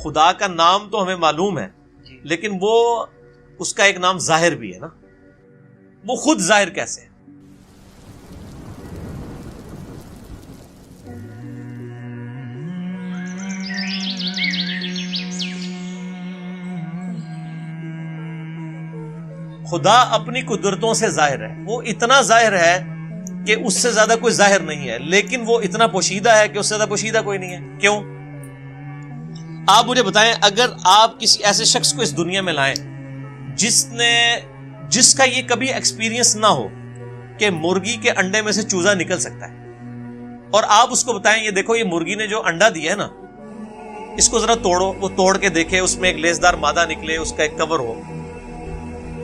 خدا کا نام تو ہمیں معلوم ہے لیکن وہ اس کا ایک نام ظاہر بھی ہے نا, وہ خود ظاہر کیسے ہے؟ خدا اپنی قدرتوں سے ظاہر ہے, وہ اتنا ظاہر ہے کہ اس سے زیادہ کوئی ظاہر نہیں ہے, لیکن وہ اتنا پوشیدہ ہے کہ اس سے زیادہ پوشیدہ کوئی نہیں ہے. کیوں؟ آپ مجھے بتائیں, اگر آپ کسی ایسے شخص کو اس دنیا میں لائیں جس کا یہ کبھی ایکسپیرینس نہ ہو کہ مرغی کے انڈے میں سے چوزا نکل سکتا ہے, اور آپ اس کو بتائیں یہ دیکھو یہ مرغی نے جو انڈا دیا ہے نا اس کو ذرا توڑو, وہ توڑ کے دیکھے اس میں ایک لیسدار مادہ نکلے, اس کا ایک کور ہو,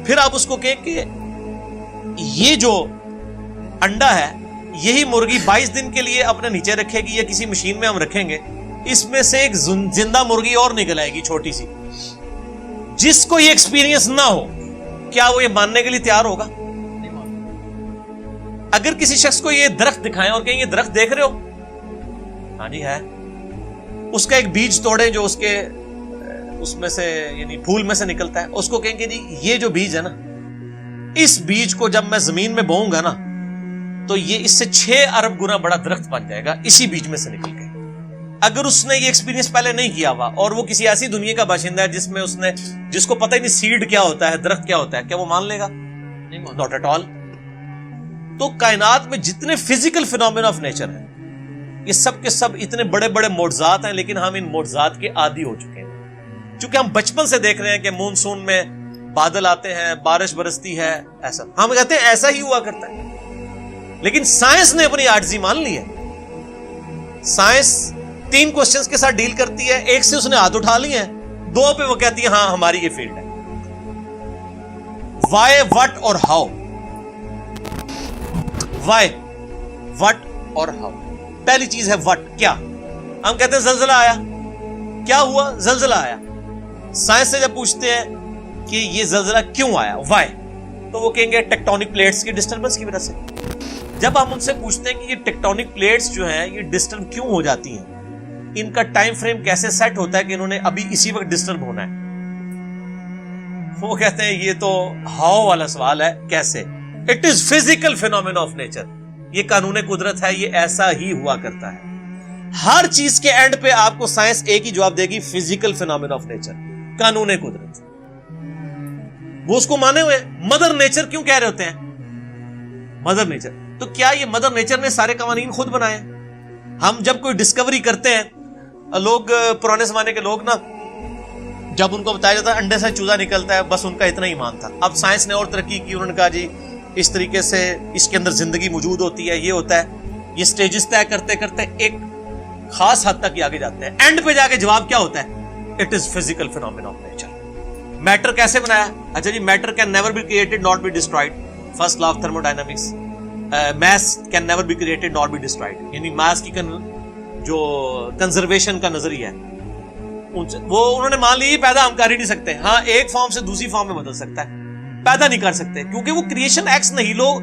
پھر آپ اس کو کہیں کہ یہ جو انڈا ہے یہی مرغی 22 دن کے لیے اپنے نیچے رکھے گی یا کسی مشین میں ہم رکھیں گے, اس میں سے ایک زندہ مرغی اور نکل آئے گی چھوٹی سی. جس کو یہ ایکسپیرینس نہ ہو کیا وہ یہ ماننے کے لیے تیار ہوگا؟ اگر کسی شخص کو یہ درخت دکھائیں اور کہیں یہ درخت دیکھ رہے ہو, ہاں جی ہے, اس کا ایک بیج توڑیں جو اس میں سے یعنی پھول میں سے نکلتا ہے, اس کو کہیں کہ جی یہ جو بیج ہے نا اس بیج کو جب میں زمین میں بوؤں گا نا تو یہ اس سے 6 ارب گنا بڑا درخت بن جائے گا اسی بیج میں سے نکل کے. اگر اس نے یہ ایکسپیرینس پہلے نہیں کیا ہوا اور وہ کسی ایسی دنیا کا باشندہ ہے جس کو پتہ ہی نہیں سیڈ کیا ہوتا ہے, درخت کیا ہوتا ہے, کیا وہ مان لے گا؟ Not at all. تو کائنات میں جتنے فزیکل فینومینا آف نیچر ہیں یہ سب کے سب اتنے بڑے بڑے معجزات ہیں, لیکن ہم ان معجزات کے عادی ہو چکے ہیں چونکہ ہم بچپن سے دیکھ رہے ہیں کہ مونسون میں بادل آتے ہیں, بارش برستی ہے, ایسا ہم کہتے ہیں ایسا ہی ہوا کرتا ہے. لیکن سائنس نے اپنی عاجزی مان لی ہے. سائنس 3 کوسچنز کے ساتھ ڈیل کرتی ہے, ایک سے اس نے ہاتھ اٹھا لی ہیں, 2 پہ وہ کہتی ہے ہاں ہماری یہ فیلڈ ہے. وائی, وٹ اور ہاؤ. وائی, وٹ اور ہاؤ. پہلی چیز ہے وٹ, کیا. ہم کہتے ہیں زلزلہ آیا, کیا ہوا؟ زلزلہ آیا. سائنس سے جب پوچھتے ہیں کہ یہ زلزلہ کیوں آیا, وائی, تو وہ کہیں گے ٹیکٹونک پلیٹس کی ڈسٹربنس کی وجہ سے. جب ہم ان سے پوچھتے ہیں کہ یہ ٹیکٹونک پلیٹس جو ہیں یہ ڈسٹرب کیوں ہو جاتی ہیں, ان کا ٹائم فریم کیسے سیٹ ہوتا ہے کہ انہوں نے ابھی اسی وقت ڈسٹرب ہونا ہے, وہ کہتے ہیں یہ تو ہاؤ والا سوال ہے, کیسے. It is physical phenomena of nature, یہ قانون قدرت ہے, یہ ایسا ہی ہوا کرتا ہے. ہر چیز کے اینڈ پہ آپ کو سائنس ایک ہی جواب دے گی, فزیکل فینومینا آف نیچر, قانون قدرت. وہ اس کو مانے ہوئے. مدر نیچر کیوں کہہ رہے ہوتے ہیں مدر نیچر؟ تو کیا یہ مدر نیچر نے سارے قوانین خود بنائے؟ ہم جب کوئی ڈسکوری کرتے ہیں, لوگ پرانے زمانے کے لوگ نا جب ان کو بتایا جاتا ہے انڈے سے چوزا نکلتا ہے, بس ان کا اتنا ایمان تھا. اب سائنس نے اور ترقی کی, انہوں نے کہا جی اس طریقے سے اس کے اندر زندگی موجود ہوتی ہے, یہ ہوتا ہے. یہ سٹیجز طے کرتے کرتے ایک خاص حد تک آگے جاتے ہیں. اینڈ پہ جا کے جواب کیا ہوتا ہے؟ It is physical phenomena of nature. Matter کیسے بنایا؟ اچھا جی, matter can never be created not be destroyed, first law of thermodynamics. Mass can never be created not be destroyed, یعنی میس کی جو کنزرویشن کا نظریہ ہے وہ انہوں نے مان لی پیدا ہم کر ہی نہیں سکتے. ہاں ایک فارم سے دوسری فارم میں بدل سکتا ہے, پیدا نہیں کر سکتے کیونکہ وہ کریشن ایکس نہیں. لوگ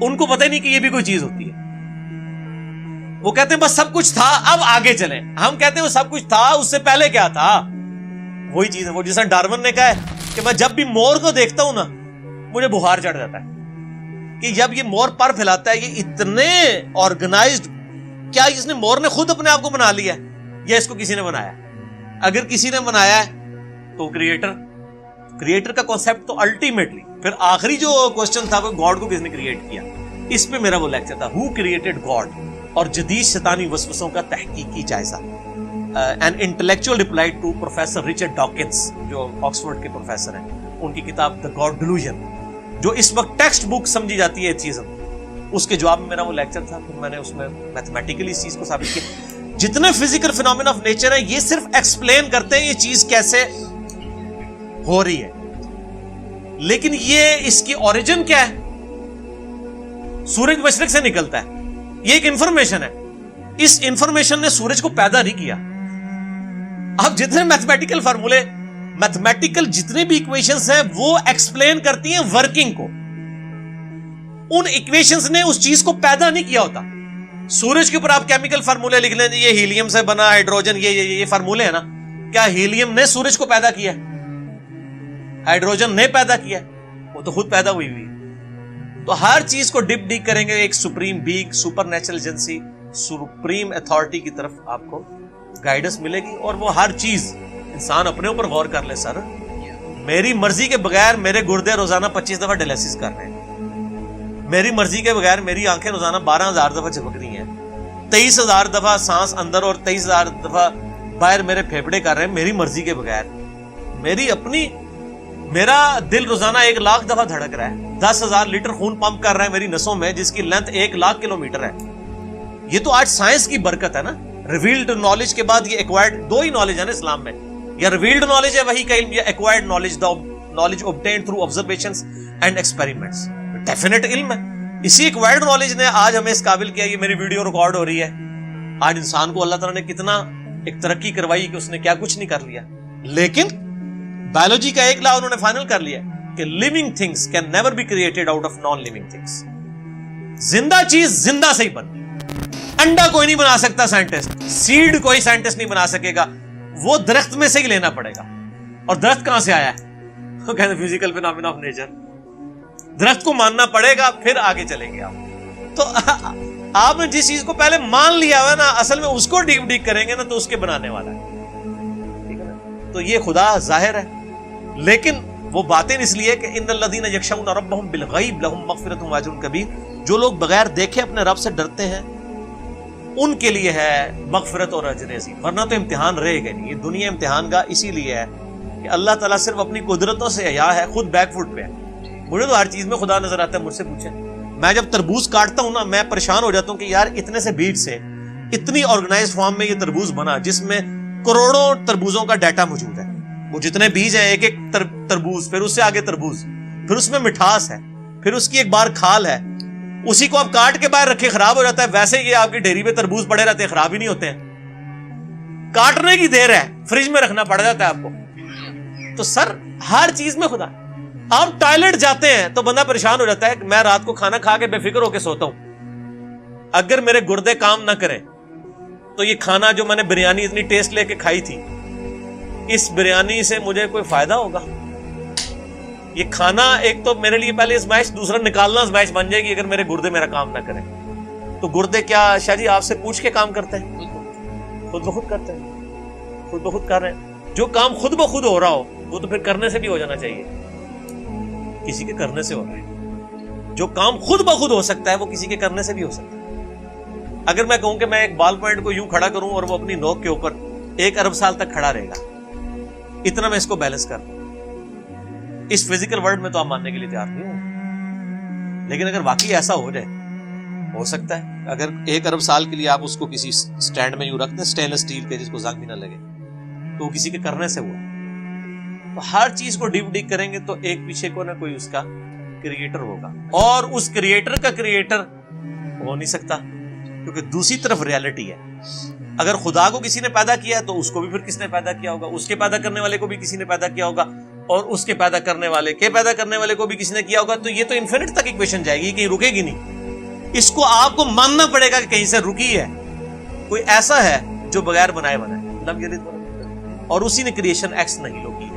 ان کو پتہ ہی نہیں کہ یہ بھی کوئی چیز ہوتی ہے. وہ کہتے ہیں بس سب کچھ تھا اب آگے چلیں. ہم کہتے ہیں وہ سب کچھ تھا, اس سے پہلے کیا تھا؟ وہی چیز ہے وہ جیسا ڈارون نے کہا ہے کہ میں جب بھی مور کو دیکھتا ہوں نا مجھے بخار چڑھ جاتا ہے کہ جب یہ مور پر پھیلاتا ہے یہ اتنے آرگنائزڈ. کیا اس نے مور نے خود اپنے آپ کو بنا لیا یا اس کو کسی نے بنایا؟ اگر کسی نے بنایا ہے تو کریٹر کا کانسیپٹ تو الٹیمیٹلی پھر آخری جو کوسچن تھا وہ گاڈ کو کس نے کریٹ کیا. اس پہ میرا وہ لیکچر تھا, ہو کریٹڈ گاڈ, اور جدید شیطانی وسوسوں کا تحقیقی جائزہ. an intellectual reply to professor Richard Dawkins جو آکسفورڈ کے پروفیسر ہیں, ان کی کتاب The God Delusion جو اس وقت ٹیکسٹ بک سمجھی جاتی ہے ایتھیزم, اس کے جواب میں میرا وہ لیکچر تھا. پھر میں نے اس میں میتھمیٹیکلی اس چیز کو ثابت کیا. جتنے فزیکل فینومینا آف نیچر ہیں یہ صرف ایکسپلین کرتے ہیں یہ چیز کیسے ہو رہی ہے, لیکن یہ اس کی اوریجن کیا ہے؟ سورج مشرق سے نکلتا ہے, یہ ایک انفارمیشن ہے. اس انفارمیشن نے سورج کو پیدا نہیں کیا. اب جتنے میتھمیٹیکل فارمولے, میتھمیٹیکل جتنے بھی ایکویشنز ہیں وہ ایکسپلین کرتی ہیں ورکنگ کو. ان ایکویشنز نے اس چیز کو پیدا نہیں کیا ہوتا. سورج کے اوپر آپ کیمیکل فارمولے لکھ لیں, یہ ہیلیم سے بنا, ہائیڈروجن, یہ فارمولے ہیں نا, کیا ہیلیم نے سورج کو پیدا کیا؟ ہائیڈروجن نے پیدا کیا؟ وہ تو خود پیدا ہوئی ہوئی. تو ہر چیز کو ڈپ ڈیک کریں گے ایک supreme being, super natural agency, supreme authority کی طرف آپ کو گائیڈنس ملے گی. اور وہ ہر چیز انسان اپنے اوپر غور کر لے. سر میری مرضی کے بغیر میرے گردے روزانہ 25 دفعہ ڈائلیسس کر رہے ہیں، میری مرضی کے بغیر میری آنکھیں روزانہ 12,000 دفعہ جھپک رہی ہیں، 23,000 دفعہ سانس اندر اور 23,000 دفعہ باہر میرے پھیپھڑے کر رہے ہیں میری مرضی کے بغیر. میری اپنی، میرا دل روزانہ 1,00,000 دفعہ دھڑک رہا ہے، 10,000 لیٹر خون پمپ کر رہا ہے میری نسوں میں، جس کی لینتھ 1,00,000 کلومیٹر ہے. یہ تو آج سائنس کی برکت ہے نا. ریویلڈ نالج کے بعد یہ ایکوائرڈ، دو ہی نالج ہے نا اسلام میں، یا ریویلڈ نالج ہے وہی کا علم، یا acquired knowledge, knowledge obtained through observations and experiments. Definite علم ہے. اسی ایکوائرڈ نالج نے آج ہمیں اس قابل کیا. یہ میری ویڈیو ریکارڈ ہو رہی ہے. آج انسان کو اللہ تعالیٰ نے کتنا ایک ترقی کروائی کہ اس نے کیا کچھ نہیں کر لیا. لیکن بایولوجی کا ایک لا انہوں نے فائنل کر لیا کہ living things can never be created out of non living things. زندہ چیز زندہ سے ہی بن. انڈا کوئی نہیں بنا سکتا سائنٹسٹ، سیڈ کوئی سائنٹسٹ نہیں بنا سکے گا، وہ درخت میں سے ہی لینا پڑے گا. اور درخت کہاں سے آیا ہے؟ وہ کہتے ہیں فزیکل فینامنا آف نیچر. درخت کو ماننا پڑے گا پھر آگے چلیں گے آپ. تو آپ نے جس چیز کو پہلے مان لیا ہوا نا، اصل میں اس کو ڈیپ ڈیک کریں گے نا تو اس کے بنانے والا ہے. ٹھیک ہے نا. تو یہ خدا ظاہر ہے، لیکن وہ باطن اس لیے کہ ان الذین یخشون ربهم بالغیب لهم مغفرۃ واجر کبیر. جو لوگ بغیر دیکھے اپنے رب سے ڈرتے ہیں ان کے لیے ہے مغفرت اور اجر عظیم. ورنہ تو امتحان رہے گا نہیں. یہ دنیا امتحان کا اسی لیے ہے کہ اللہ تعالیٰ صرف اپنی قدرتوں سے حیا ہے، خود بیک فٹ پہ ہے. مجھے تو ہر چیز میں خدا نظر آتا ہے. مجھ سے پوچھیں، میں جب تربوز کاٹتا ہوں نا، میں پریشان ہو جاتا ہوں کہ یار اتنے سے بیج سے اتنی آرگنائز فارم میں یہ تربوز بنا جس میں کروڑوں تربوزوں کا ڈیٹا موجود ہے. وہ جتنے بیج ہیں، ایک ایک تربوز، پھر اس سے آگے تربوز، پھر اس میں مٹھاس ہے، پھر اس کی ایک بار کھال ہے. اسی کو آپ کاٹ کے باہر رکھے خراب ہو جاتا ہے. ویسے یہ آپ کی ڈیری پہ تربوز پڑے رہتے ہیں، خراب ہی نہیں ہوتے ہیں. کاٹنے کی دیر ہے، فریج میں رکھنا پڑ جاتا ہے آپ کو. تو سر ہر چیز میں خدا. آپ ٹوائلٹ جاتے ہیں تو بندہ پریشان ہو جاتا ہے کہ میں رات کو کھانا کھا کے بے فکر ہو کے سوتا ہوں، اگر میرے گردے کام نہ کریں تو یہ کھانا جو میں نے بریانی اتنی ٹیسٹ لے کے کھائی تھی، اس بریانی سے مجھے کوئی فائدہ ہوگا؟ یہ کھانا ایک تو میرے لیے پہلے ازمائش، دوسرا نکالنا ازمائش بن جائے گی اگر میرے گردے میرا کام نہ کریں. تو گردے کیا شاہ جی آپ سے پوچھ کے کام کرتے ہیں؟ خود بخود کرتے ہیں، خود بخود کر رہے ہیں. جو کام خود بخود ہو رہا ہو وہ تو پھر کرنے سے بھی ہو جانا چاہیے. کسی کے کرنے سے ہو رہا ہے. جو کام خود بخود ہو سکتا ہے وہ کسی کے کرنے سے بھی ہو سکتا ہے. اگر میں کہوں کہ میں ایک بال پوائنٹ کو یوں کھڑا کروں اور وہ اپنی نوک کے اوپر 1 ارب سال تک کھڑا رہے گا، اتنا میں اس کو بیلنس کر دوں، اس فزیکل ورلڈ میں تو آپ ماننے کے لیے تیار نہیں ہوں. لیکن اگر واقعی ایسا ہو جائے، ہو سکتا ہے اگر 1 ارب سال کے لیے آپ اس کو کسی سٹینڈ میں یوں رکھ دیں اسٹینلیس اسٹیل کے جس کو زنگ بھی نہ لگے، تو وہ کسی کے کرنے سے ہوا. تو ہر چیز کو ڈیپ ڈیک کریں گے تو ایک پیچھے کو نہ کوئی اس کا کریٹر ہوگا، اور اس کریٹر کا کریٹر ہو نہیں سکتا کیونکہ دوسری طرف ریالٹی ہے. اگر خدا کو کسی نے پیدا کیا ہے تو اس کو بھی پھر کس نے پیدا کیا ہوگا، اس کے پیدا کرنے والے کو بھی کسی نے پیدا کیا ہوگا، اور اس کے پیدا کرنے والے کے پیدا کرنے والے کو بھی کسی نے کیا ہوگا. تو یہ تو انفینٹ تک ایکویشن جائے گی، کہیں رکے گی نہیں. اس کو آپ کو ماننا پڑے گا کہ کہیں سے رکی ہے. کوئی ایسا ہے جو بغیر بنائے بنائے، اور اسی نے کریشن ایکس نہیں لوگی.